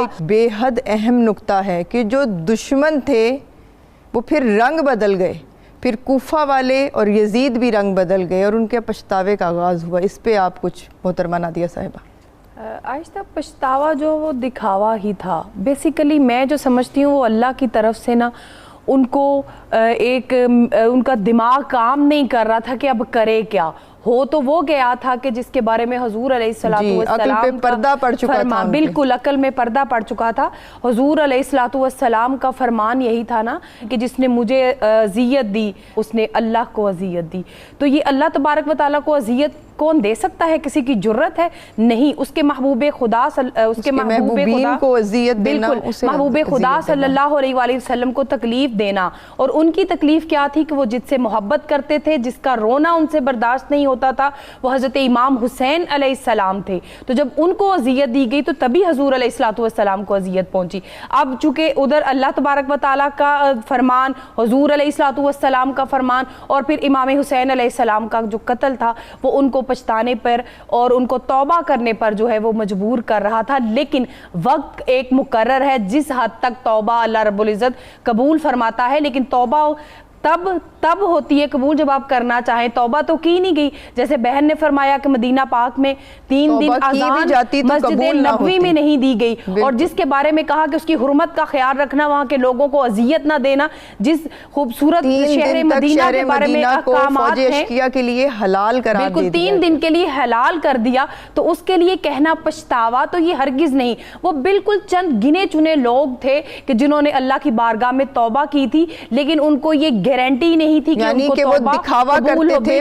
ایک بے حد اہم نقطہ ہے کہ جو دشمن تھے وہ پھر رنگ بدل گئے، پھر کوفہ والے اور یزید بھی رنگ بدل گئے اور ان کے پچھتاوے کا آغاز ہوا. اس پہ آپ کچھ محترمہ نادیہ صاحبہ. عائشہ، پچھتاوا جو وہ دکھاوا ہی تھا بیسیکلی. میں جو سمجھتی ہوں وہ اللہ کی طرف سے نا ان کو ایک ان کا دماغ کام نہیں کر رہا تھا کہ اب کرے کیا. ہو تو وہ گیا تھا کہ جس کے بارے میں حضور علیہ السلام عقل پہ پردہ پڑ چکا تھا. بالکل عقل میں پردہ پڑ چکا تھا. حضور علیہ السلام کا فرمان یہی تھا نا کہ جس نے مجھے اذیت دی اس نے اللہ کو اذیت دی. تو یہ اللہ تبارک و تعالیٰ کو اذیت کون دے سکتا ہے؟ کسی کی جرت ہے؟ نہیں. اس کے محبوب خدا کو اذیت دینا، محبوب خدا صلی اللہ علیہ وآلہ وسلم کو تکلیف دینا. اور ان کی تکلیف کیا تھی کہ وہ جس سے محبت کرتے تھے، جس کا رونا ان سے برداشت نہیں ہوتا تھا، وہ حضرت امام حسین علیہ السلام تھے. تو جب ان کو اذیت دی گئی تو تبھی حضور علیہ السلام کو اذیت پہنچی. اب چونکہ ادھر اللہ تبارک و تعالیٰ کا فرمان، حضور علیہ السلام کا فرمان اور پھر امام حسین علیہ السلام کا جو قتل تھا وہ ان کو پچھتانے پر اور ان کو توبہ کرنے پر جو ہے وہ مجبور کر رہا تھا. لیکن وقت ایک مقرر ہے جس حد تک توبہ اللہ رب العزت قبول فرماتا ہے. لیکن توبہ تب ہوتی ہے قبول جب آپ کرنا چاہیں. توبہ تو کی نہیں گئی. جیسے بہن نے فرمایا کہ مدینہ پاک میں 3 دن اذان مسجد نبوی میں نہیں دی گئی، اور جس کے بارے میں کہا کہ اس کی حرمت کا خیال رکھنا، وہاں کے لوگوں کو اذیت نہ دینا. جس خوبصورت شہر مدینہ کے بارے میں احکامات ہیں کے لیے حلال قرار دیا، بالکل 3 دن کے لیے حلال کر دیا. تو اس کے لیے کہنا پچھتاوا تو یہ ہرگز نہیں. وہ بالکل چند گنے چنے لوگ تھے کہ جنہوں نے اللہ کی بارگاہ میں توبہ کی تھی، لیکن ان کو یہ گارنٹی نہیں تھی کہ ان کو وہ دکھاوا کرتے تھے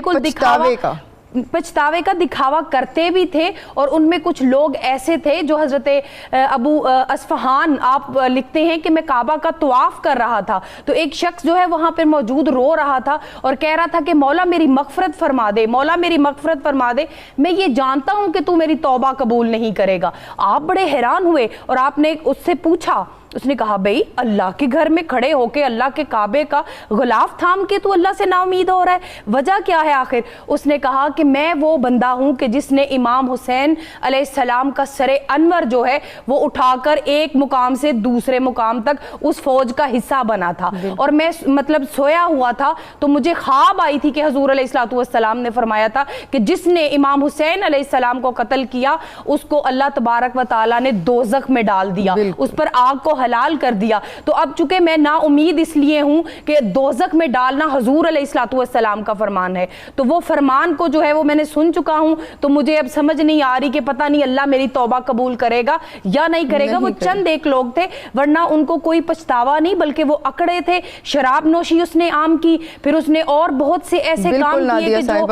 پچھتاوے کا دکھاوا کرتے بھی تھے. اور ان میں کچھ لوگ ایسے تھے جو حضرت ابو اصفہان آپ لکھتے ہیں کہ میں کعبہ کا طواف کر رہا تھا تو ایک شخص جو ہے وہاں پر موجود رو رہا تھا اور کہہ رہا تھا کہ مولا میری مغفرت فرما دے، مولا میری مغفرت فرما دے، میں یہ جانتا ہوں کہ تو میری توبہ قبول نہیں کرے گا. آپ بڑے حیران ہوئے اور آپ نے اس سے پوچھا. اس نے کہا بھئی اللہ کے گھر میں کھڑے ہو کے اللہ کے کعبے کا غلاف تھام کے تو اللہ سے نا امید ہو رہا ہے، وجہ کیا ہے آخر؟ اس نے کہا کہ میں وہ بندہ ہوں کہ جس نے امام حسین علیہ السلام کا سر انور جو ہے وہ اٹھا کر ایک مقام سے دوسرے مقام تک اس فوج کا حصہ بنا تھا. اور میں مطلب سویا ہوا تھا تو مجھے خواب آئی تھی کہ حضور علیہ السلام نے فرمایا تھا کہ جس نے امام حسین علیہ السلام کو قتل کیا اس کو اللہ تبارک و تعالیٰ نے دوزخ میں ڈال دیا، اس پر آگ کو حلال کر دیا. تو اب چونکہ میں نا امید اس لیے ہوں کہ دوزخ میں ڈالنا حضور علیہ السلام کا فرمان ہے، تو وہ فرمان کو جو ہے وہ میں نے سن چکا ہوں. تو مجھے اب سمجھ نہیں آ رہی کہ پتہ نہیں اللہ میری توبہ قبول کرے گا یا نہیں کرے گا. وہ چند ایک لوگ تھے، ورنہ ان کو کوئی پچھتاوا نہیں، بلکہ وہ اکڑے تھے. شراب نوشی اس نے عام کی، پھر اس نے اور بہت سے ایسے کام کیے کہ جو